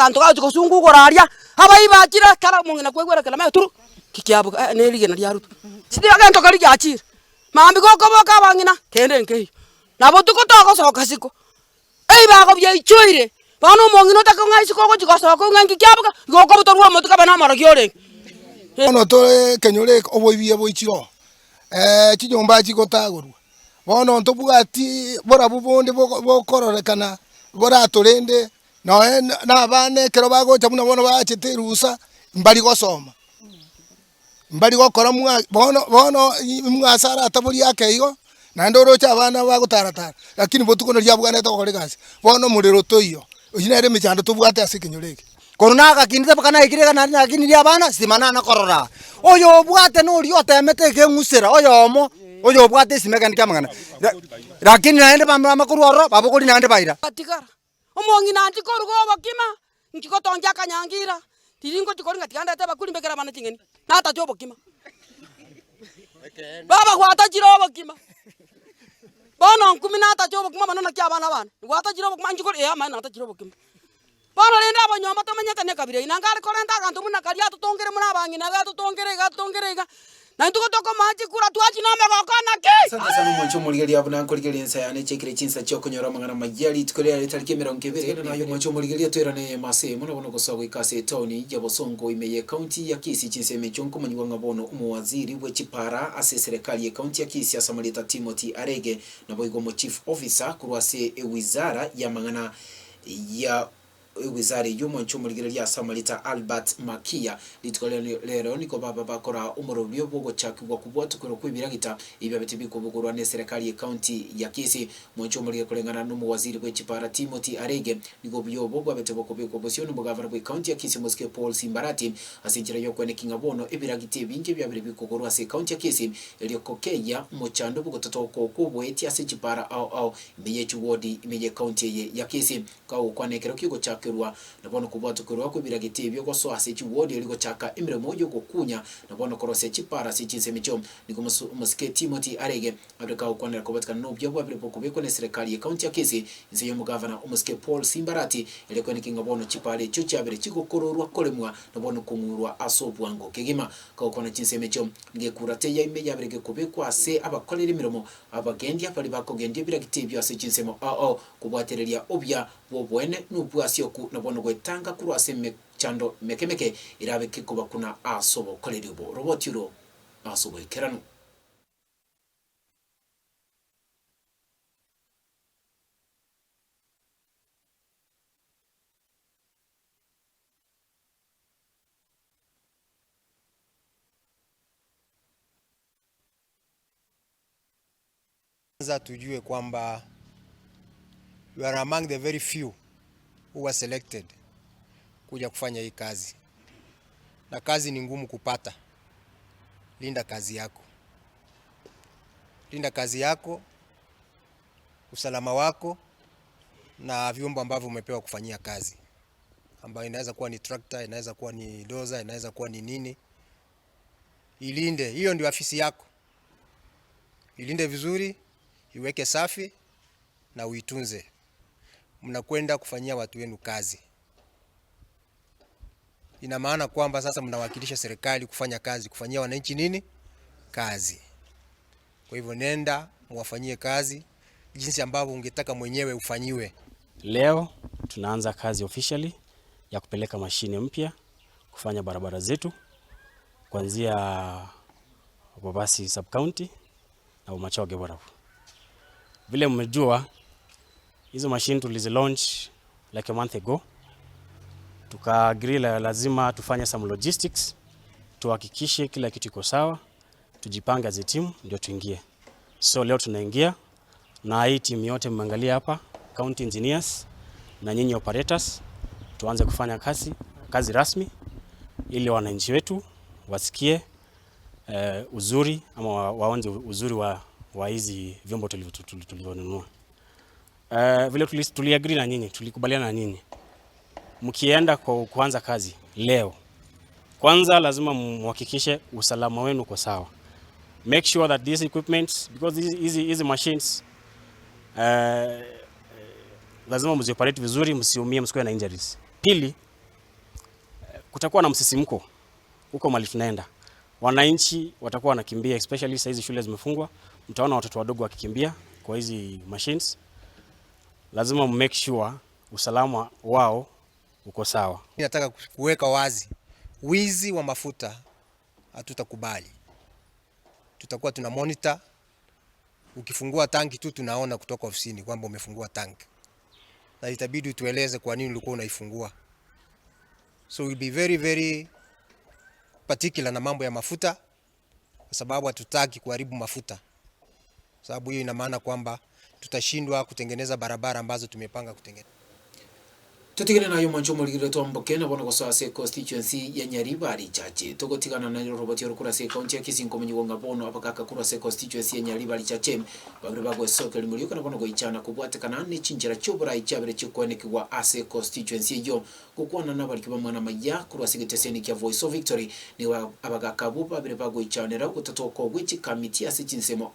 kantu ka tukusungu koraria aba ibakira kara mungina kwegwera kala meturu kikiabu ne ligena lyarutu sidi agento kali gyachira mambi goko boka bangina kende nkei nabo tukotoko soka siko bako bya ichoire bano mungina takonga siko ko jikosoka ngangi kiabuka goko butorwa motuka bana maragiore ono to kenyore oboibie boichiro chinyomba chigotagurwa bono ntobugati bora bubundi bokororekana bora turende na bane kero bagocha muno bono bachete rusa mbali gosoma mbali gokora bono mwasara ataburi yake igo na ndoro cha bana bagutaratara lakini botuko ria bwana to kore gasi bono muriro toyo ujinere michando tubwate asikinyureke korona gakinite bakana ikirega na lakini ria bana simana na korora oyo bwate no rio temete ke ngusira oyo bwate simekani kamangana lakini naende bamakuru oro babokori naende baira atikara omongi nanti korugo bakima nkikotonja kanyangira tiringo tikori ngatikanda teba kuli mbekera bana tingeni nata jobo kima baba gwata jiro bakima bono nkumi nata jobo kima bana nakya bana gwata jiro bakima njiko ama nata jiro bakima bono lenda abanyomba tomanyete ne kabire inangari korenda kantu muna kali atutongere muna bangi na gatutongere na ntuko toko maji kura tuachi nome gokana ki sasa sana mwancho muligeli abuna nkoligeli ensayane chekire chinsa chyo kunyora mangana majali tukolera litalike 20 nayo mwancho muligeli atwerane mase muno bono gusagwa ikase toni ya Bosongo imeye county ya Kisii chinseme chonko manywa ngabono umuwaziri w'echipara ase serikali ya county ya Kisii asamalita Timothy Arege na boigomo chief officer kurwase wizara ya mangana ya wizari y'umuncho muligeli ya samalita Albert Makia litkolero lero niko baba bakora umurobyo bwo chakirwa kubwatu kuro kwibiragita ibya bitibiko bugurwa ne serikali ya county ya Kisii muncho muligeli kulengana n'umuwaziri w'echipara Timothy Arege niko byo bwo betebo kubiko bosyono bugavana bwa county ya Kisii Muske Paul Simbarati asinjira yo kweneka bono ibiragite bingi bya biribiko gurwa se county ya Kisii elio kokeya muchando bwo totoko kubweti asechipara au imeye chuwodi imeye county ya Kisii ka ukwanekero kigo kirwa nabono kubwatu kirwa ko biragite byo goso asechi wodi liko chaka imre mojo gokunya nabono korose chipara sichinse micho niko Muske Timothy Arege abeka ukwanera kubatika nobyo bwa bipo kubeko ne serikali ya county ya Kisii nse yo mugavana Muske Paul Simbarati eliko nikinga bono chipale cyo cyabere kigokororwa kolemwa nabono kumurwa asobwango kegima ka ukwana chinse micho nge kurate ya ime yabere kubeko ase abakolera imiromo abagendi apali bakogendi biragite byo asechinse mo kubwatereria obya bobwene n'ubwasyo nabono gwetanga kurwase chando mekemeke irabe kikuba kuna asobo koleribo robotiro asobo kerano tujue kwamba we are among the very few who were selected kuja kufanya hii kazi, na kazi ni ngumu kupata. Linda kazi yako, linda kazi yako, usalama wako na vyombo ambavyo umepewa kufanyia kazi, ambayo inaweza kuwa ni tractor, inaweza kuwa ni dozer, inaweza kuwa ni nini. Ilinde, hiyo ndio afisi yako. Ilinde vizuri, iweke safi na uitunze. Mnakwenda kufanyia watu wenu kazi. Ina maana kwamba sasa mnawakilisha serikali kufanya kazi, kufanyia wananchi nini? Kazi. Kwa hivyo nenda muwafanyie kazi jinsi ambavyo ungetaka mwenyewe ufanyiwe. Leo tunaanza kazi officially ya kupeleka mashine mpya kufanya barabara zetu kuanzia Bobasi sub county na Umachoge Borafu. Vile mmejua hizo machine tulizi launch like a month ago. Tuka-agree lazima tufanye some logistics, tuhakikishe kila kitu iko sawa, tujipange as a team ndio tuingie. So leo tunaingia na hii team yote mmeangalia hapa, county engineers na nyinyi operators, tuanze kufanya kazi rasmi ili wananchi wetu wasikie uzuri ama waonje uzuri wa hizi vyombo tulivyonunua. Vile tuliagree na nyinyi, tulikubaliana na nyinyi. Mkienda kuanza kazi leo, kwanza lazima muhakikishe usalama wenu uko sawa. Make sure that these equipments, because these machines lazima mzioperate vizuri, msiumie, msikuwe na injuries. Pili, kutakuwa na msisimko huko mali tunaenda. Wananchi watakuwa wanakimbia, especially saa hizi shule zimefungwa. Mtaona watoto wadogo wakikimbia kwa hizi machines. Lazima make sure usalama wao uko sawa. Nataka kuweka wazi, wizi wa mafuta hatutakubali. Tutakuwa tuna monitor. Ukifungua tanki tu tunaona kutoka ofisini kwamba umefungua tanki. Na itabidi tueleze kwa nini ulikuwa unaifungua. So we'll be very very particular na mambo ya mafuta, kwa sababu hatutaki kuharibu mafuta. Sababu hiyo ina maana kwamba tutashindwa kutengeneza barabara ambazo tumepanga kutengeneza. Tutigane nayo mwancho muligire tomboke na bono gosase constituency ya Nyaribari chache togotigana na roboti rukura se county ya Kisingo munyigonga bono abakaka kura se constituency ya Nyaribari chache babire bagwe soke limulika na bono goichana kubwatekana ne chinjira cyobura icyabire cyokwenekwa ase constituency yo gukwana n'abari kibamwana maya kura se geteseni kya Voice of Victory ni abagaka bo babire bagoichanera gutatoko gwichi committee ase chinsemo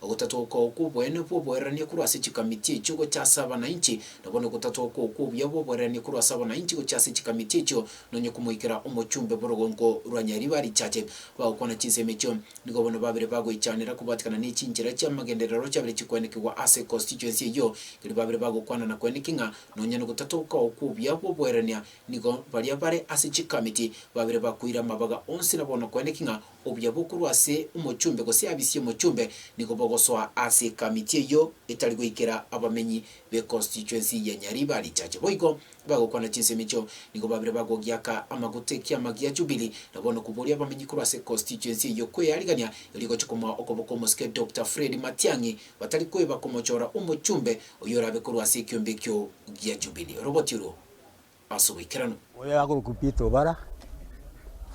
gutatoko kubwene bwoberanie kura se committee cyugo cyasaba na inchi na bono gutatoko kubya bwerani kuri asaba na inchi gochase chikamiti cyo nonye kumuikira umuchumbe borogongo rwa Nyaribari chache bakona chisemecho niko bono babire bagoichanira kubatikana n'ichinjira cy'amagenderero cyabire kikwenekwa ase constituency yo kiri babire bagokwana na kwenekinga nonye no gutatoka okubya bwerania niko bari bare ase chikamiti babire bakuira mabaga onsi na bono kwenekinga obya bukuru ase umuchumbe gose abisi umuchumbe niko bogoswa ase kamiti yo etali goikira abamenyi be constituency ya Nyaribari chache boiko bagokwana chinsemicho niko babire bagogiaka amagutekia magia Jubilee na bono kuboria bamenyi kuri ase constituency yo kwe aligania iliko chukuma okoboko moske Dr. Fred Matiangi batali kwe bakomochora umuchumbe oyora bekuru ase kyombekyo gia Jubilee robotiro asubikirano oya aguru kupito bara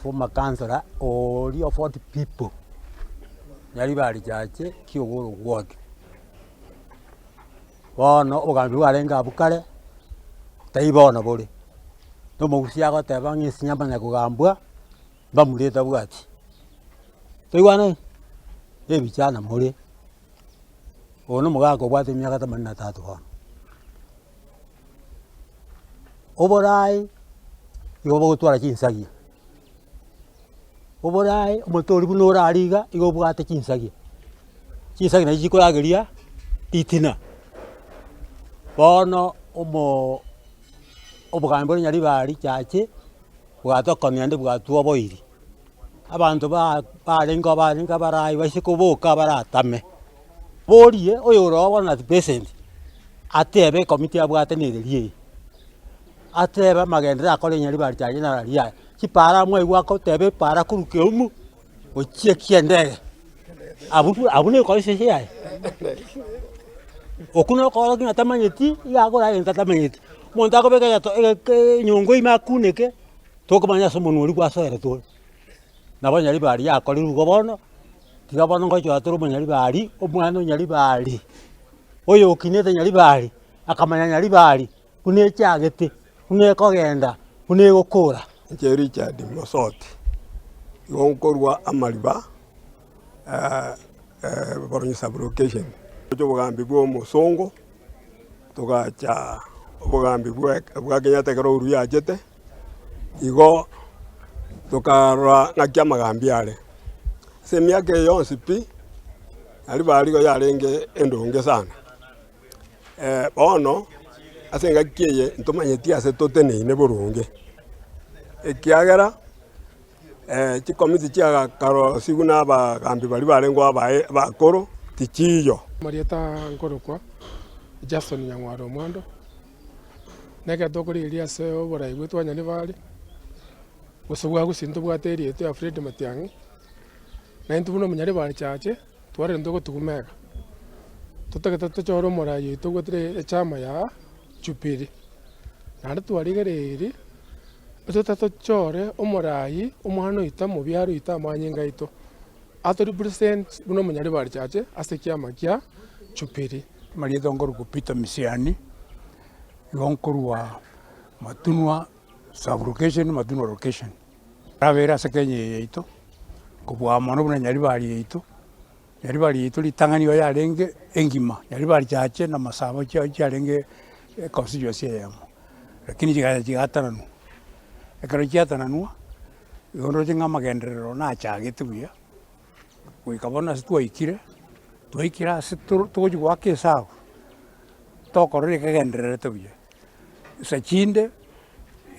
former councillor only of 40 people Nyaribari chache kiogoro ward bono ogambi warenga bukare taibona bole no mugusia go tabangi sinyamba na kugambwa bamureta bwati toigwana ebichana muri ono mugago bwate myaka 83 hono oborai igobo gutwara kinsagia oborai omotori buno orariga igo bwate kinsagia na jiko yageria titina bono obugambo Nyaribari chache bwatokonia ndi bwatuo boiri abantu barenga barayi basikubuka baratame borie oyo robo na present atebe committee abwate nererie atebe magendera akore Nyaribari chache na ria kipara mwe gwako tebe para kuruke umu ochie kiendege abune ko ise yae okuno ko gina tamanyeti yagora enta tamanyeti monta ko beka to nyongo imakuneke tokomanya somo nuri kwasoere to na Nyaribari yakori rugo bono tiga bono ngo cyo aturu Nyaribari omwana Nyaribari oyo kinete Nyaribari akamanya Nyaribari kune cyagete kune kogenda kune gukura Richard Mosoti yonkorwa amaliba Boronyi sublocation cyo bugambi bwo musongo tugacha obugambi bwa Kenyatta kero uru yajete igo tukara nakia magambi ale semia ke yonsi pi Nyaribari go yarenge endonge sana bono asenga kiye ntomanyeti ase toteneine burunge ekiagera chikomiti chia karo siguna abagambi bari barengwa bakoro tichiyo Marieta Nkorokwa Jason Nyangwaro Mwando nega tokori iria se oborai gwitwa Nyaribari gusubwa gusinto bwateri eto ya Fred Matiangi na intu buno Nyaribari chache tware ndo tugumega tutagata tuchoro morai to gutire chama ya Jubilee na twarigere tutatochore omorai omwana ita mu byaro ita manyinga ito ato represent buno Nyaribari chache ase kiama kia Jubilee Marieta Nkorokwa Peter Misiani yonkorwa matunwa sublocation matunwa location ravera sekenye ito kubwa mono buna Nyaribari ito litangani yo yarenge engima Nyaribari chache na masabo cha yarenge constituency yamo lakini jigatana no ekero chiatananwa igondo chinga magenderero na chagete buya gwikabona ase twaikire ase togochi gwaka esago tokorora ekagendererete buya sa chinde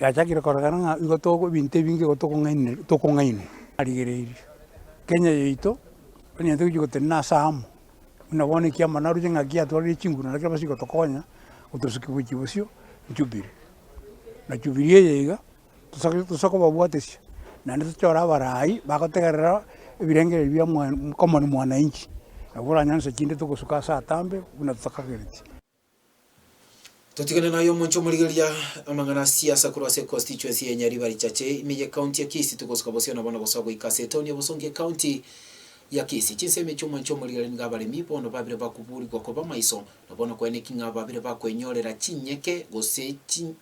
yachakire korogana ng'a igo ebinto ebinge igo tokong'ainwa arigereirie Kenya yaito onyente gochi goteri na ase amo buna bono ekiama naroche ng'a kiatwarire chinguru naki basi gotokonya gotosuki gochi bosio Jubilee na Jubilee eye iga tosoka babwatesia naende tochora abarai bagotegerera ebirengeri bia common mwananchi nabo oranyora nse chinde togosuka ase atambe buna totokagereti tutigane nayo moncho murigeria amang'ana siasa kurwase constituency ya Nyaribari chache imiye county ya Kisii tugosuka bosio na bono gosogo ikase Tony Bosonge county ya Kisii chinseme chuma ncho murigeria ngabare mipo no babire bakuburi gokoba maiso na bono kwene kinga babire bakwenyorera chinyeke gose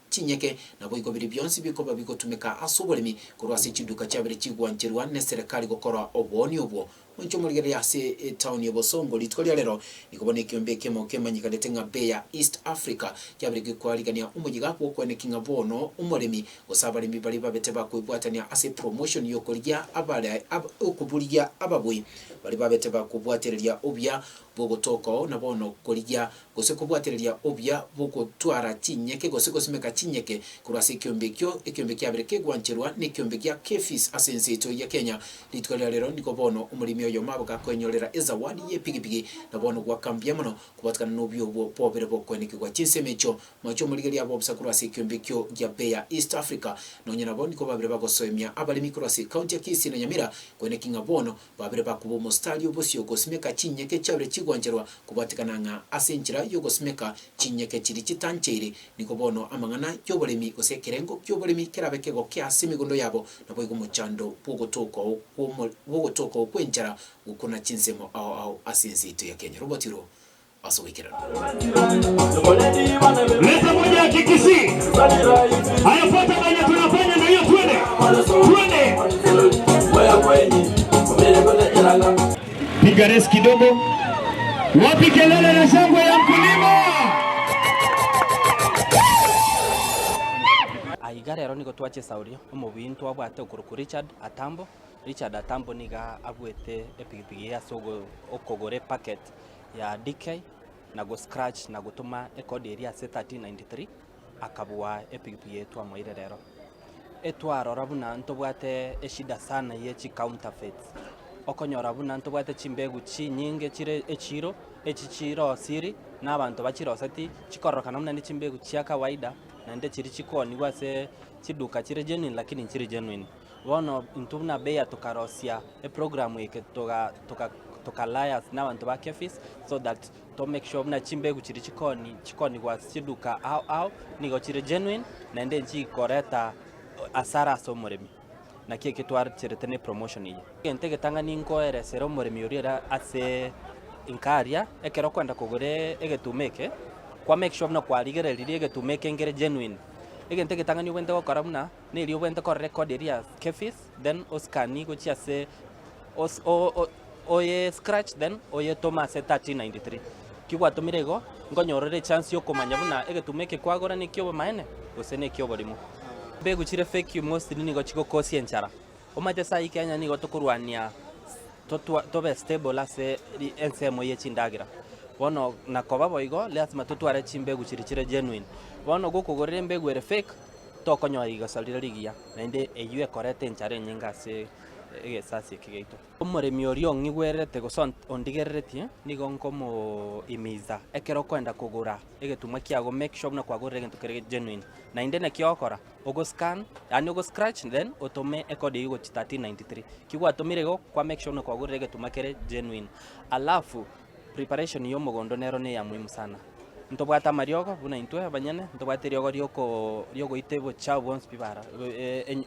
chinyeke na boigo biri byonsi bikoba bigotumeka asuboremi kurwase chiduka chabire chigwancherwa ne serikali gokora oboni obwo moncho murigeria ase town ya Bosongo litkolia lero nikobone kiombe kemo kemanyika letenga Beya East Africa cyabire gikwaligania umugiga ko kwene kinga bono umuremi osabaremi bari babete bakwibwatania ase promotion yokorya abale okubulia ababwe bari babete bakubwatereria obya bogotoko na bono korya gose kubwatereria obya bogotwara chinyeke gose gosimeka chinyeke kurase kiombe cyabire kegwancherwa ne kiombe kya Kefis asenseto ya Kenya litkolia lero nikobono umurimi oyo mabuga kwenyorera ezawadi ye pigipigi na bono gwa kambia mono kubatikana n'obyo pobere bokwenekegwa chinsemecho macho murigeria abo busakuru ase kyombekyo gya Beya East Africa nonyena bono ko babire bagosoemia abali mikro ase county ya Kisii na Nyamira kwenekinga bono babire bakubo mo stadio bosio gosimeka chinyeke chabire chigwanjerwa kubatikana nga asenjira yo gosimeka chinyeke chiri chitancheire niko bono amang'ana yoboremi ose kerengo kyoboremi kerabekego kya simigondo yabo nabo igo muchando bogotoko kwenjara ukuna chinsemo au asinzito ya Kenya robotiro asowekera leta moja ya Kisii haya pata banya tunafanya na hiyo twende piga res kidogo wapi kelele na shangwe ya mkulima aigare rero nigo twache saurio omubintu abwate okuruku Richard Atambo niga abwete epigipigi ya sogo okogore packet ya DK na go scratch na gutuma ekodi area 1393 akabwa epigipigi yetu amoire rero etwaro rabuna ntobwate eshida sana yechi counterfeits okonyora buna ntobwate chimbegu chinyinge chire echichiro siri n'abantu bachirosati chikorokana muna n'ichimbegu chia kawaida nande chiri chikoni gwase chiduka chire genuine lakini chiri genuine bono intubuna Beya tukarosia program yeke toka liars n'abantu ba Kefis so that to make sure na chimbegu chiri chikoni gwa chiduka au nigo chiri genuine nande chikoreta asara somoremi na kieke twar chiretene promotion iyi entege tanga ninko eresero moremi urira ase inkaria ekero kwenda kugure egetumeke kwa make sure na kwaligere riri egetumeke ngere genuine egentege tanga ni wende gokora muna ni ri wende ko record area Kefis then oskani go chiase oye scratch then oye Thomas 1393 kigwa tomirego ngonyorere chance yo komanya buna egetumeke kwagora ni kyo maene gosene kyo borimo begu chire fake most ni go chiko kosi enchara omate sai Kenya ni go tokurwania tobe stable ase ensemo ye chindagira bono nakoba boigo lazima tutware chimbegu chiri genuine bono gukugorere mbegu ere fake tokonyo igasalira ligia nende eyue korete enchare nyinga se egesasi kigeito omoremi orio ngigwerete go ondigereti nigo nkomo imiza ekero kwenda kugura egetuma kiago make sure na kwagorere egento kere genuine na inde na kiokora ogo scan yani ogo scratch then otome ekode yugo 1393 kigwa tomirego kwa make sure na kwagorere egetuma kere genuine alafu preparation yo mogondo nero ne ya muhimu sana ntobwata mariogo buna intwe abanyane ntobwata riogo riogo itebo cha bonse bibara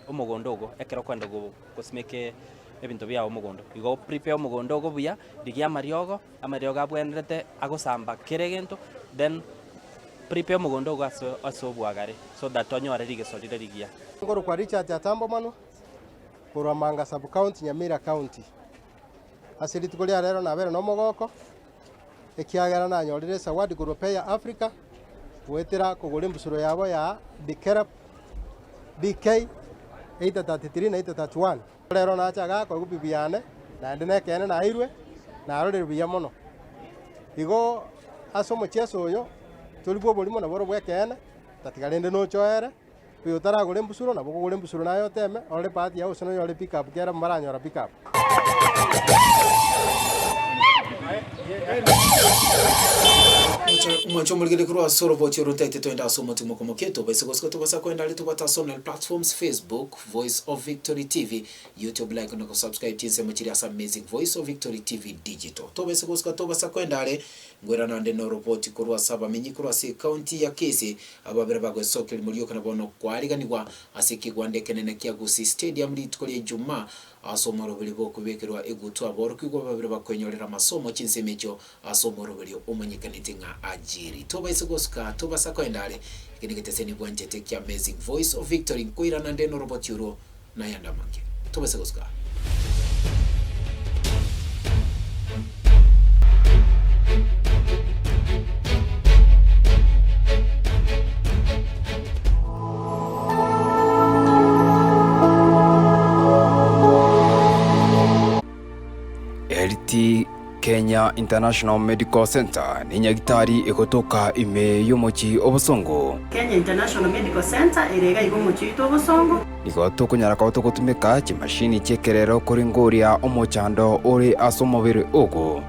omogondogo ekero kwenda go kosimeke ebinto bya omogondo igo prepare omogondogo buya rigia mariogo abwenderete agosamba keregento then prepare omogondogo aso bwagare so that onyore rigesorire rigia ngoro kwa Richard Atambo mano Kurwamanga sub county Nyamira county asiri tukolia rero na bere no mogoko ekiagera na nyorire sawadi Beya Africa wetera kugura mbusuro yabo ya DK 833 na 831 rero nacha gako gubibiane na ndine kene na irwe na arore biya mono igo asomo cheso yo tulibwo bolimo na boro bwekene tatigarende no choere biyo taragore mbusuro na bogore mbusuro nayo teme ore pati ya usono yore pick up kera maranyora pick up mwacho mulgede kurwa soro bochi rotate to enda somo timo komo keto bese gosko to basa kwenda leto bata social platforms Facebook Voice of Victory TV YouTube like no subscribe tinse machiri asa Amazing Voice of Victory TV digital to bese gosko to basa kwenda le ngwera nande no report kurwa saba minyi kurwa se county ya Kisi ababere bagwe sokeli mulio kana bono kwariganirwa asikigwa ndekenene kya Gusi Stadium litkolie Juma asomoro bili boko bekerwa egutu aboro kwigwa babere bakwenyorera masomo kinse mecho asomoro bili umunyikanite nga ajiri toba isogoska toba sakwendale ikinigiteseni bwanje take Amazing Voice of Victory kuira nande no robot euro na yanda mange toba isogoska Kenya International Medical Center ni nyagitari ikotoka ime yomochi obosongo. Kenya International Medical Center irega igomochi ito obosongo. Igoto kunyara kwa gutumika chimashini chekerero kuringoria omochando ore asomobere ogo.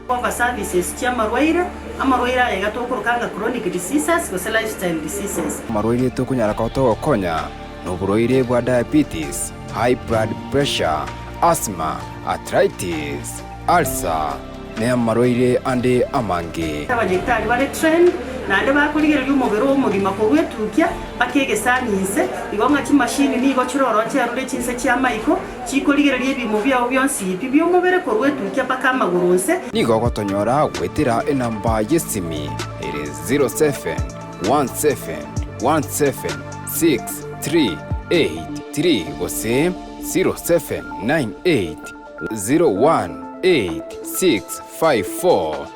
Cover services chamarwaira amarwaira yega tokurukanga chronic diseases go lifestyle diseases. Marwaire to kunyara kwa to konya no burwaire bwa diabetes, high blood pressure, asthma, arthritis, ulcer, ne marwaire ande amange. Abajectari bari train na ande bakurigera y'umubiri w'umurima ko rwetukya bakegesanise igonga chimashini nigo chiroro cyarure cyinse cya Michael chikorigera y'ibimo byawo byonsi ibyo mubere ko rwetukya bakamagurunse nigo gotonyora gwetira enamba yesimi ere 0717176383 gose 0798018654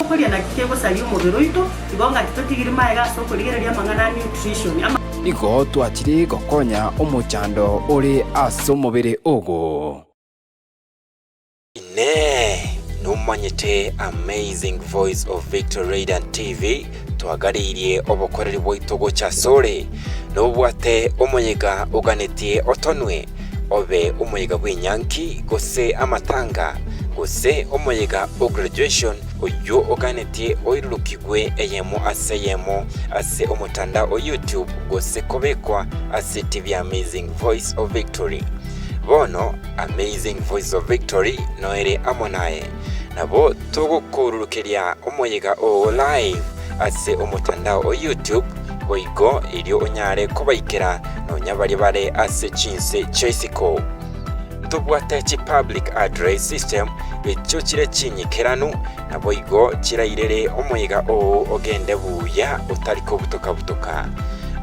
kuria na kikego sali umubiri wito igonga titotigiri maega so kurigera ya mangana nutrition igo twachiri gokonya omochando ore asomobere ogo ne numanyite Amazing Voice of Victory Radiant TV twagaririe obokoreri bwitogo cha sore nobwate omoyega uganetie otonwe obe omoyega bw'inyanki gose amatanga gose omoyega o graduation oyo uganetie oirukigwe eyemo ase omutanda o YouTube gose kobekwa ase TV Amazing Voice of Victory bono Amazing Voice of Victory noere amonaye nabo tugukururukeria omoyega o live ase omutanda o YouTube boigo ilio onyare kubaikira no nyabari bare ase chinse chesiko ntubwate chi public address system echo chire chinyikeranu na boigo chirairere omoyega o ogende buya utariko butoka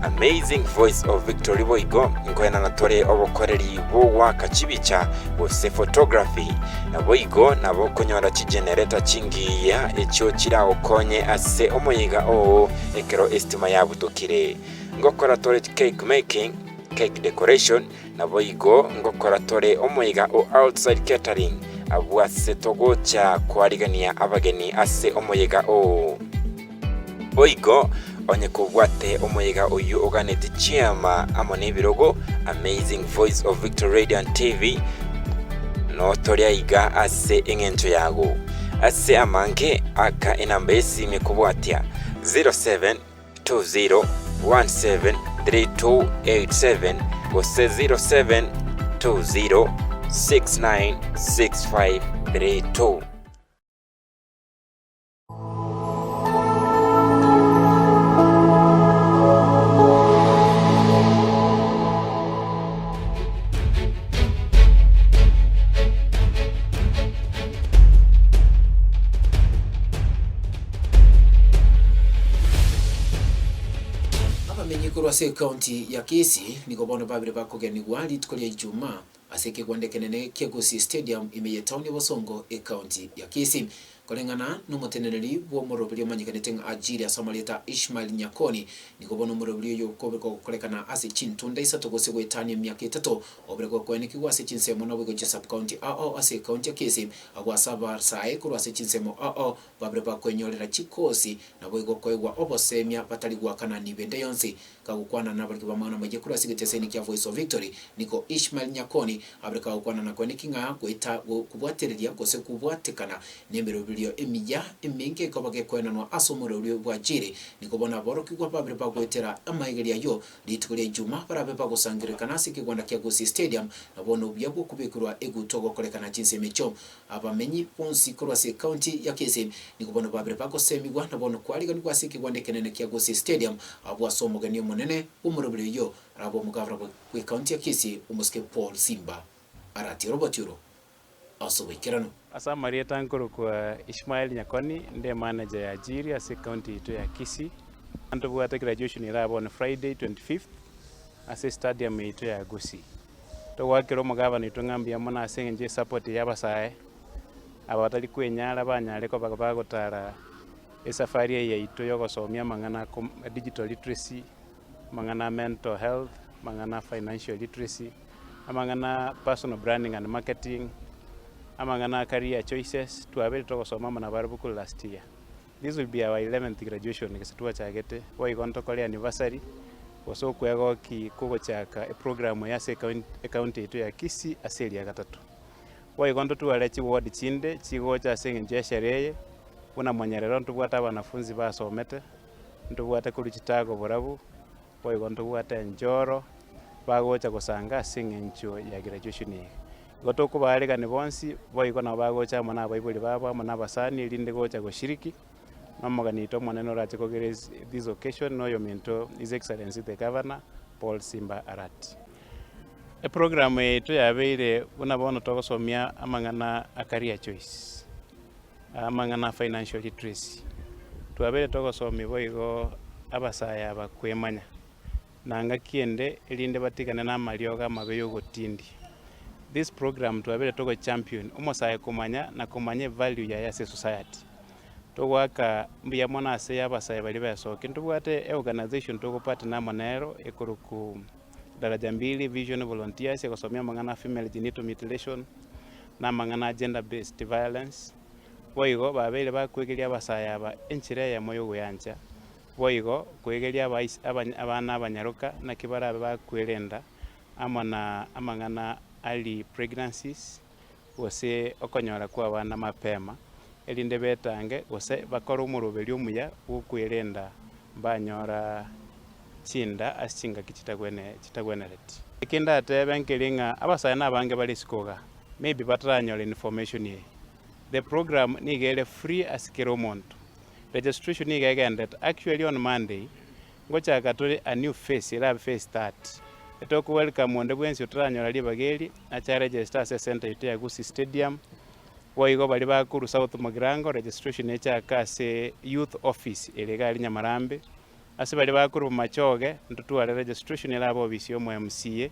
Amazing Voice of Victory boigo ngoena natore obokoreri bo waka chibicha bose photography na boigo nabo konyora chi generator chingiya echo chira okonye ase omoyega o ekero estima ya butokire ngokora tore cake making cake decoration na boigo ngokora tore omoyega o outside catering abwase togocha kwarigania abageni ase omoyega o boigo onye kubwate omoyega oyu oganete chiama amone birogo Amazing Voice of Victory Radiant TV no toria iga ase engento yago ase amange aka enamba esime kubwatia 0720173287 gose 0720696532 ase county ya Kisi niko bono babire bakogeni gwali tukolia Juma aseke gwandekenene kya Gusi Stadium imeye town ya Bosongo e county ya Kisi kolengana n'umutenereri wo murobiri manyikanete ajiri asamalieta Ishmael Nyakoni nikobona murobiri yo kobeko kolekana ase chintunda isatu gose gwetani myaka 3 obreko kweniki ase chinsemo na bwego sub county ase county ya Kisii agwasaba sae kuru ase chinsemo babreba kwenyorera chikosi na bwego kwegwa obosemia batali gwakana nibende yonse kagukwana na bali bamana maje kuru ase geteseni kya Voice of Victory niko Ishmael Nyakoni abreka gukwana na kweniki nga gweta kubwatereria gose kubwatekana nembero bilio emiya eminge kabage kwenanwa asomoro lyo bwajire nikobona boroki kwa babre bagwetera amayigeria yo litugule juma barabe bagosangirikana sikigwanda kya Gusii Stadium nabono byabwo kubikurwa egutogo kolekana jinse mecho abamenyi ponsi kurwa se county ya Kisii nikobona babre bagosemigwa nabono kwaliga nikwa sikigwanda kenene kya Gusii Stadium abwa somogani munene umurobiro yo rabo mugavra kwa county ya Kisii umuske Paul Simba arati roboturo asubikirano asa marieta nkuru kwa Ishmael Nyakoni ndiye manager ya ajiri ase county ito ya Kisii anto bwata graduation irabo on Friday 25th ase stadium ito ya Gusii to wakiro mugavana ito ngambia mona asenge support yabasae abatali kwenyala banyale ko bagotara esafari ya ito yogosomia mangana digital literacy mangana mental health mangana financial literacy amangana personal branding and marketing amangana career choices tuabere tokosoma mana barabuku last year. This will be our 11th graduation kisituwa chagete wai konto kole anniversary waso kwego ki kugo chaka program ya se county ito ya Kisii aseli ya gatatu wai konto tuwale chi ward chinde chigo cha senge sherehe una mwanyerero ntubwata wanafunzi basomete ntubwata kuli chitago borabu wai konto bwata njoro bagocha gusanga singencho ya graduation ye gotoko balega ne bonsi boyiko na bagocha mona baibuli baba mona basani linde gocha goshiriki mamagani to moneno rate kogerez this occasion no yomento His Excellency the Governor Paul Simba Arati a program to yabeire unabono tokosomia amangana a career choice amangana financial literacy tuabere tokosomi boyiko abasaya bakwemanya nanga kiende elinde batikana na malioga mabeyo gotindi. This program tuabere togo champion umosaye kumanya na kumanye value ya yase society togwaka mbiya mona ase yabasaye bali basoke ntubwate organization togo partner monero ekuruku daraja mbili vision volunteers yakosomia mangana female genital mutilation na mangana gender based violence boigo babele bakwegelia abasaya aba enchire ya moyo guyanja boigo kwegelia abana abanyaruka na kibara bakwelenda amana amangana early pregnancies wose okonyora kwa abana mapema elinde betange wose bakora umurubeli umuya ukwelenda banyora chinda asinga kitagwenereti ikenda atebe nkelinga abasaya nabange bali sikoga maybe batranyora information ye the program nigele free asikero monto registration nigegende actually on Monday ngocha katole a new face ila face start etoku welcome onde bwensi utranyora libageli acha register ase center ite ya Gusii Stadium boigo bali bakuru South Magrango registration echa kase youth office elegali Nyamarambe ase bali bakuru machoge ntutwale registration ila abo bisio mu MCA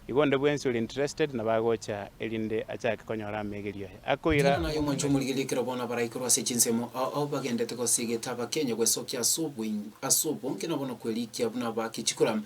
igonde bwensi uli interested na bagocha elinde acha konyora megelio akoira na yomo chumuligili kirabona baraikuru ase chinsemo au bagende teko sigeta bakenya gwesokia asubu nkina bono kwelikia buna bakichikuram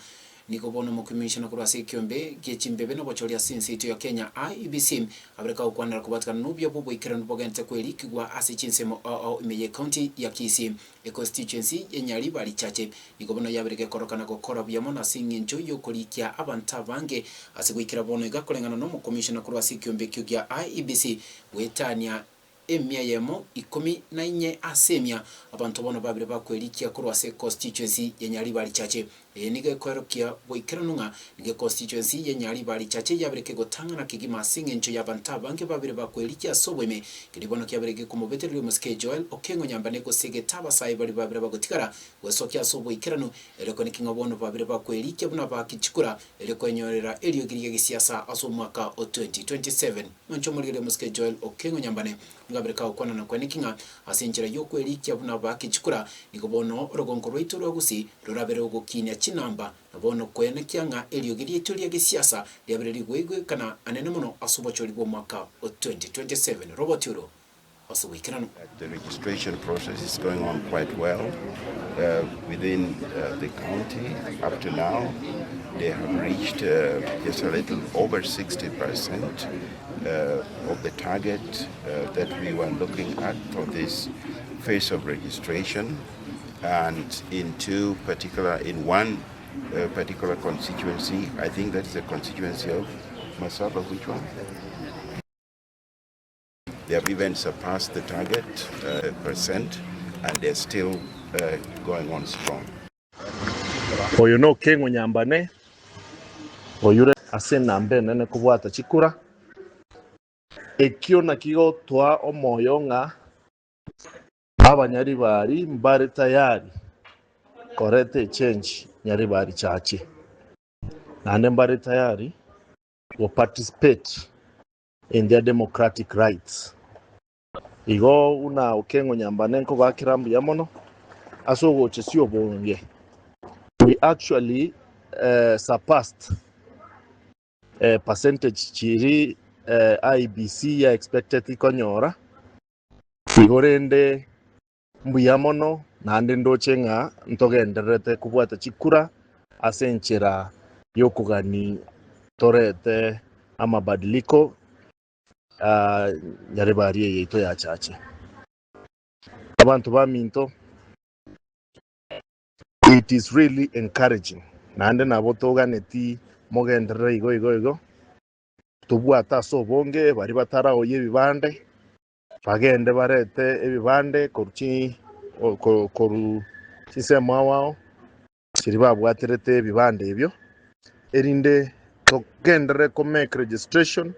niko bono mo commissioner kura se kyombe gechimbebe no bochoria since ito ya Kenya IEBC abreka ukwana kubatika nubya bobo ikirano bogente kweli kigwa ase chinsemo imeye county ya Kisii e constituency yenyali bali chache niko bono yabreke korokana gukora byamo na singinjo yo kolikia abanta bange ase gwikira bono igakolengana no mo commissioner kura se kyombe kugya IEBC wetania emia yemo 14 asemia abantu bono babire bakwelikia kurwa se constituency yenyali bali chache nige kwerokia boikiranunga nige constituency yenyali bali chache yabreke gotangana kigima singencho yabanta bange babire bakwelikia sobweme kilibono kyabreke kumubeteri mu schedule okengo nyambane ko segeta basai bali babire bagotikara wesokia sobwikiranu eleko nikinga bono babire bakwelikia buna bakichikura eleko enyorera elio giriye gisiasa aso mwaka 2027 mancho muligere mu schedule okengo nyambane ngabreka ukwana na kwanikinga asenjera yokwelikia buna bakichikura nikobono rogonko rwito rwagusii rurabere ugokinya chinamba nabono kwenekia nga elio giriye tulia gisiasa liabere ligwegwe kana anene muno asubo choli bo mwaka 2027 Robert Uro asuwikirano. The registration process is going on quite well within the county. Up to now, they have reached just a little over 60% of the target that we were looking at for this phase of registration. And in one particular constituency, I think that's the constituency of Masaba, which one? They have even surpassed the target percent, and they're still going on strong. Oyo no kengo nyambane oyure ase nambe nene kubwata chikura ekyo nakigo twa omoyo nga abanyari bari mbare tayari korete change nyari bari chache nane mbare tayari will participate in their democratic rights. Igo una okengo nyambane nko bakirambu yamono aso woche sio bonge. We actually surpassed percentage chiri IBC ya expected ikonyora igorende mbuyamono nande ndoche nga ntogenderete kubwata chikura asenchera yokugani torete amabadiliko yarebariye yeito ya chache abantu baminto. It is really encouraging. Nande nabo toganeti mogendere igo tubwata so bonge bari batara oye bibande bagende barete ebibande koruchi koru kisema wao siriba bwaterete ebibande ebyo erinde togendere ko make registration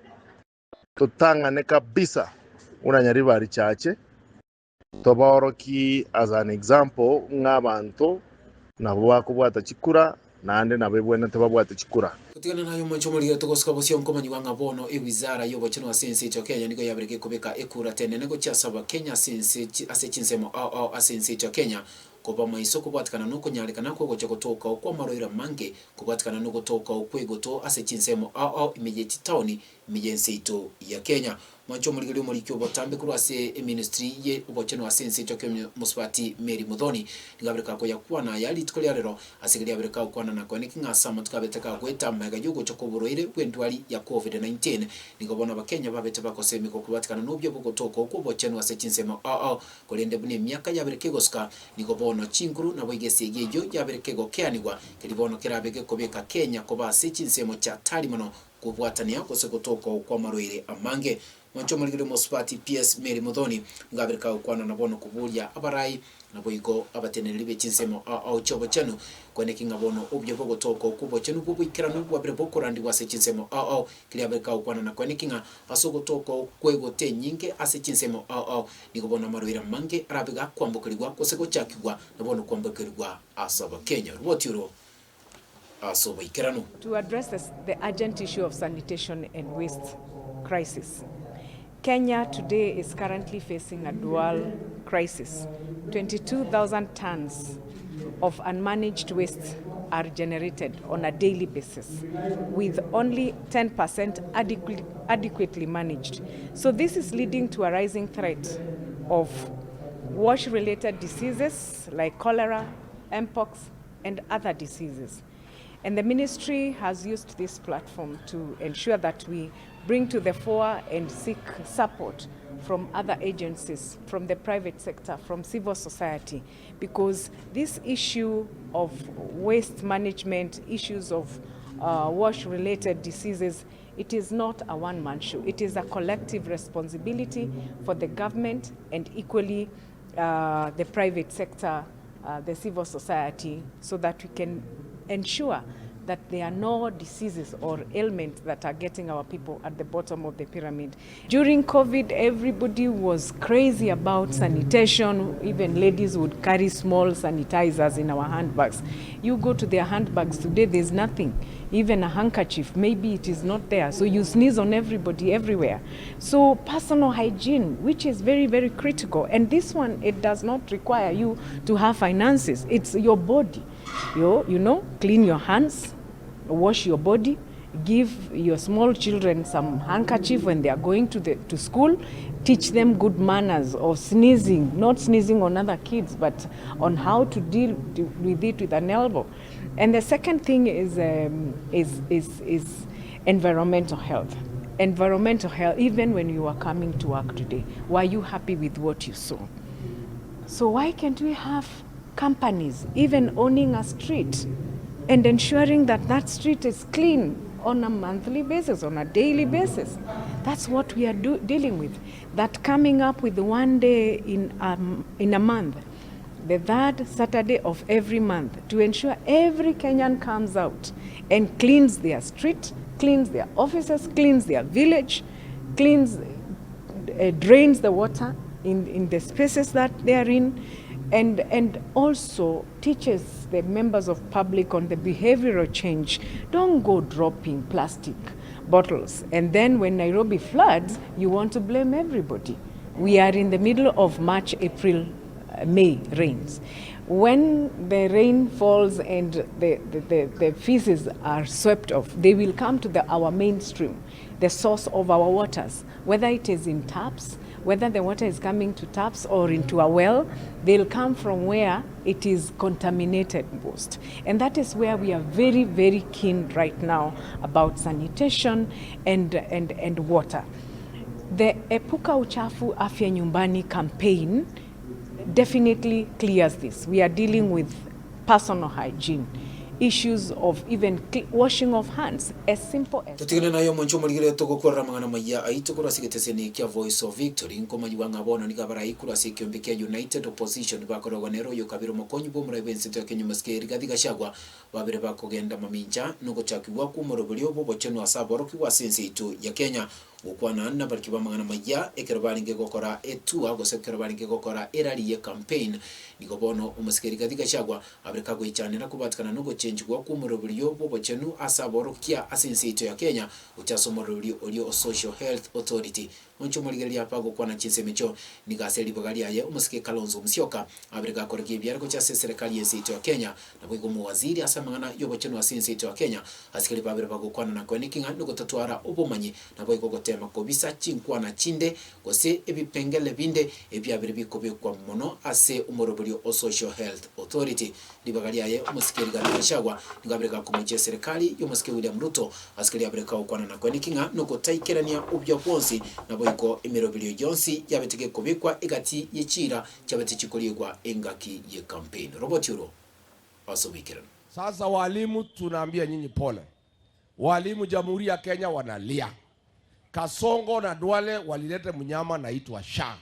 totangane kabisa unanyari bari chache toboroki as an example ng'abantu nabo bakubwata chikura nande nabebwene tebabwata chikura kutigana nayo mwancho muri togoska bosio nkomanyi wanga bono ewizara yo bochino asense cho Kenya niko yabereke kubeka ekura tene nego cyasaba Kenya sense asechinsemo asense cho Kenya kuba maiso kubwatikana nuko nyalekana ko gocha kutoka kwa maroira mange kubwatikana nuko toka okwegoto asechinsemo immediate town mijenseito ya Kenya mwancho muri muri kyo botambe kurwase ministry ye ubocheno asense cho Kenya muswati Mary Muthoni ngabereka ko yakwana yali tukoli rero asigiri yabereka kwana na kone kingasama tukabeteka kweta mega yugo cho kuburoire bwendwali ya COVID-19 ningobona bakenya babete bakosemi ko kubwatikana nubyo bugotoka ko bocheno asechinsemo kolende bune myaka yabereke goska ningobona chinkuru na boigese yeyo yaberekego keanigwa kilibono kirabege kobeka Kenya koba sechinsemo cha talimono kubwatania kose kutoka kwa maroire amange mwancho muri muswati PS Mary Muthoni ngabereka kwana nabono kubulia abarai naboigo abateneri bechinsemo chobo chenu kwene kingabono ubyo bogo toko kubo chenu kubikira nubwo abere bokorandi wasechinsemo kiliabereka kwana na kwene kinga asogo toko kwego te nyinge asechinsemo nikobona maroira mange arabiga kwambukirirwa kosego chakigwa nabono kwambukirirwa asaba Kenya rwotiro asobo ikirano. To address the urgent issue of sanitation and waste crisis, Kenya today is currently facing a dual crisis. 22,000 tons of unmanaged waste are generated on a daily basis, with only 10% adequately managed. So this is leading to a rising threat of wash-related diseases like cholera, mpox, and other diseases. And the ministry has used this platform to ensure that we bring to the fore and seek support from other agencies, from the private sector, from civil society, because this issue of waste management, issues of wash-related diseases, it is not a one-man show. It is a collective responsibility for the government and equally the private sector, the civil society, so that we can ensure that there are no diseases or ailments that are getting our people at the bottom of the pyramid. During COVID, everybody was crazy about sanitation. Even ladies would carry small sanitizers in our handbags. You go to their handbags today, there's nothing. Even a handkerchief, maybe it is not there. So you sneeze on everybody everywhere. So personal hygiene, which is very, very critical. And this one, it does not require you to have finances. It's your body. You know, clean your hands, wash your body, give your small children some handkerchief when they are going to school. Teach them good manners of sneezing, not sneezing on other kids, but on how to deal with it with an elbow. And the second thing is environmental health. Environmental health, even when you are coming to work today, were you happy with what you saw? So why can't we have companies even owning a street and ensuring that that street is clean on a monthly basis, on a daily basis? That's what we are dealing with. That coming up with one day in a month, the third Saturday of every month, to ensure every Kenyan comes out and cleans their street, cleans their offices, cleans their village, cleans, drains the water in the spaces that they are in, and also teaches the members of public on the behavioral change. Don't go dropping plastic bottles, and then when Nairobi floods, you want to blame everybody. We are in the middle of March, April, May rains. When the rain falls and the feces are swept off, they will come to our mainstream, the source of our waters, whether it is in taps, whether the water is coming to taps or into a well, they'll come from where it is contaminated most. And that is where we are very, very keen right now about sanitation and water. The Epuka Uchafu Afya Nyumbani campaign definitely clears this. We are dealing with personal hygiene, issues of even washing of hands, as simple as tutigene nayo moncho muligire tugukora mangana maya aitukura sigeteseni kia Voice of Victory nkoma yiwanga bono nikabara ikura sikiombe kia United Opposition bakorwa nero yo kabiro mokonyi bo murabense to Kenya maskeri gadiga shagwa babire bakogenda maminja nuko chakiwa ku morobulyo bo bocheno asaboro kiwa sense itu ya Kenya ukwana na barkiba mangana maya ekerbaringe gokora etu ago sekerbaringe gokora erariye campaign niko bono umuskeri gadiga shagwa abrika go ichanira kubatkana nuko change gwa ku morobulyo bo bocheno asaboro kia asense itu ya Kenya uchasomorulyo olio Social Health Authority oncho muligeli apago kwana chinsemecho nigaseli bagali yaye umuske Kalonzo Musyoka abrika korege byariko cha serikali yense itu ya Kenya na bwo mu waziri asamangana yobocheno asense itu ya Kenya asikeli babere bago kwana na kwenikinga nuko tatwara obomanyi na bwo ikogotema kobisa chinkwana chinde gose ebipengele binde ebyabere bikobe kwa mono ase umorobulyo o Social Health Authority libagali yaye umusikeli galishagwa ngabreka kumuche serikali yomuske William Ruto asikeli abreka okwana na kwenikinga nuko taikerania ubyo kwonsi na boiko emirobulyo yonsi yabetege kobekwa egati yechira cyabete chikoligwa engaki ye campaign Robert Euro asobikira. Sasa walimu tunaambia nyinyi pole. Walimu Jamhuri ya Kenya wanalia. Kasongo na Duale walilete mnyama naitwa SHA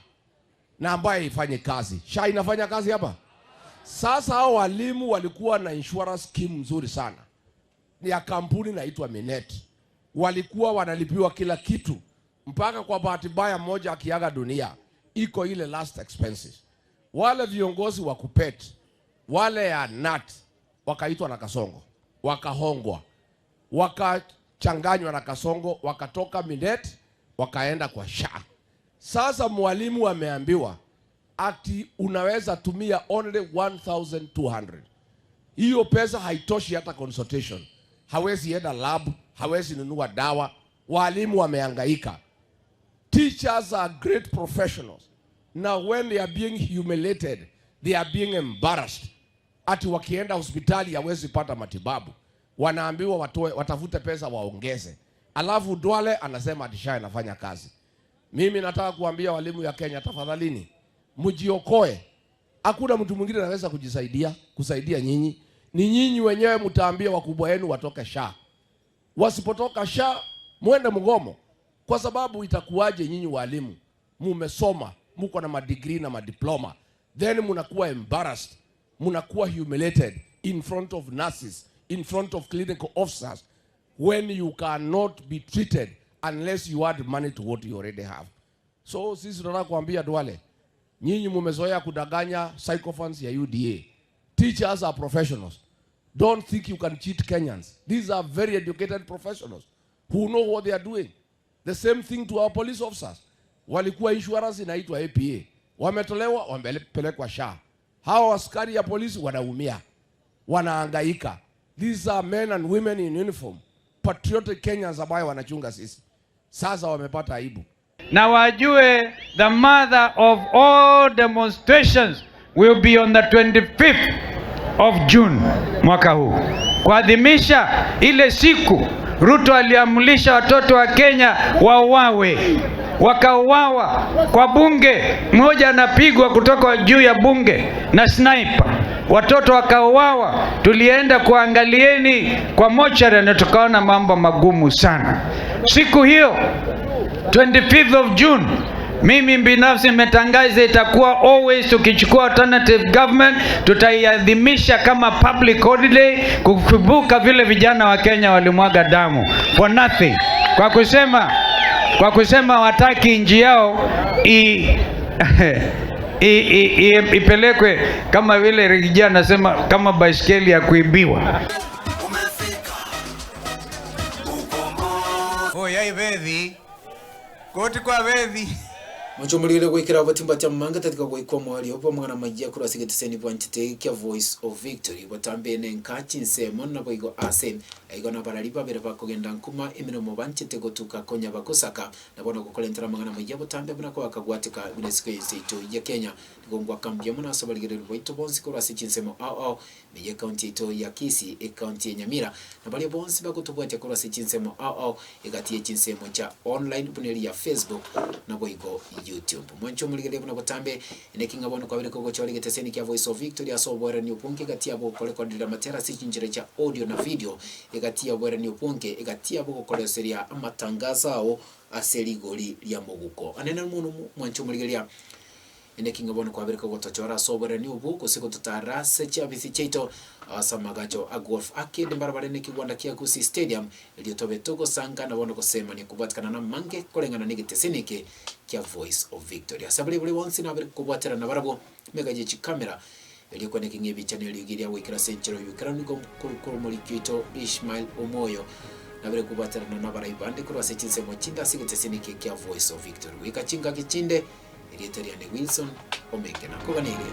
na ambaye ifanye kazi. SHA inafanya kazi hapa. Sasa hao walimu walikuwa na insurance scheme nzuri sana. Ni ya kampuni naitwa Minet. Walikuwa wanalipiwa kila kitu mpaka kwa bahati mbaya mmoja akiaga dunia iko ile last expenses. Wale viongozi wa KUPPET, wale ya NAT wakaitwa na Kasongo, wakahongwa, wakachanganywa na Kasongo, wakatoka Minet wakaenda kwa SHA. Sasa mwalimu ameambiwa ati unaweza tumia only 1200. Hiyo pesa haitoshi hata consultation. Hawezi enda lab, hawezi nunua dawa. Walimu wamehangaika. Teachers are great professionals. Now when they are being humiliated, they are being embarrassed. Ati wakienda hospitali hawezi pata matibabu. Wanaambiwa watafute pesa waongeze. Alafu Duale anasema ati SHA inafanya kazi. Mimi nataka kuambia walimu ya Kenya, tafadhalini mjiokoe. Hakuna mtu mwingine anaweza kusaidia nyinyi. Ni nyinyi wenyewe mtaambia wakubwa wenu watoke SHA. Wasipotoka SHA muende mgomo. Kwa sababu itakuwaje nyinyi walimu mumesoma, mko na madegree na madiploma, then munakuwa embarrassed, munakuwa humiliated in front of nurses, in front of clinical officers, when you cannot be treated unless you add money to what you already have. So sisi tunataka kuambia Duale, nyinyi mumezoea kudanganya psychophants ya UDA. Teachers are professionals. Don't think you can cheat Kenyans. These are very educated professionals who know what they are doing. The same thing to our police officers. Walikuwa insurance inaitwa APA. Wametolewa, wamepelekwa SHA. Hao askari ya polisi wanaumia, wanahangaika. These are men and women in uniform patriotic Kenyans ambayo wanachunga sisi. Sasa wamepata aibu. Na wajue the mother of all demonstrations will be on the 25th of June mwaka huu, kuadhimisha ile siku Ruto aliamrisha watoto wa Kenya wauawe, wakauawa kwa bunge. Mmoja anapigwa kutoka juu ya bunge na sniper, watoto wakauawa. Tulienda kuangalieni kwa mochari na tukaona mambo magumu sana. Siku hiyo 25th of June, mimi binafsi nimetangaza itakuwa always, tukichukua alternative government tutaiadhimisha kama public holiday, kukumbuka vile vijana wa Kenya walimwaga damu for nothing, kwa kusema wataki nchi yao ipelekwe kama vile Rigija anasema kama baiskeli ya kuibiwa. Oya ibethi koti kwa bethi Mchomulire gwikira batimba tya manga tatika gwikwa mwali opo mwana majia kura sigetiseni bwantite kya Voice of Victory batambe nenkachi nsemo na boigo ase aigo na baraliba bere bakogenda nkuma emino mobantite gotuka konya bakosaka na bona gukolentera mwana majia batambe buna kwa kagwatika UNESCO ito ya Kenya ngongwa kambya muna sabaligere boito bonsi kura sichinsemo meya county ito ya Kisii county ya Nyamira na bali bonsi bakutubwate kura sichinsemo egati chinsemo cha online buneli ya Facebook na boigo YouTube. Mwancho muligele kuna batambe enekinga bono kwa bireko gochori geteseni kya Voice of Victory aso bora ni upunke gatia bo kole kwa ndira matera sichinjire cha audio na video egatia bora ni upunke egatia bo kole seria amatangaza ao aseli goli ya moguko anena muno mwancho muligele enekinga bono kwa bireko gotochora aso bora ni ubuko siko tutarase cha bisicheto asamagacho a golf arcade mbarabara ne kiwanda kia Gusii Stadium iliyotobe togo sanga na bono kusema ni kubatikana na mange kolengana nigitesenike kya Voice of Victory asabuli buli wonsi na bari kubwatera na barabo megaje chi camera iliyokuwa ne kingebi channel yigiria wikira central yukira niko kuru molikito Ishmael Omoyo na bari kubwatera na nabara ibande kuru sechinse mo chinda sigitesenike kya Voice of Victory wika chinga kichinde iliyeteria ne Wilson Omeke na kubanire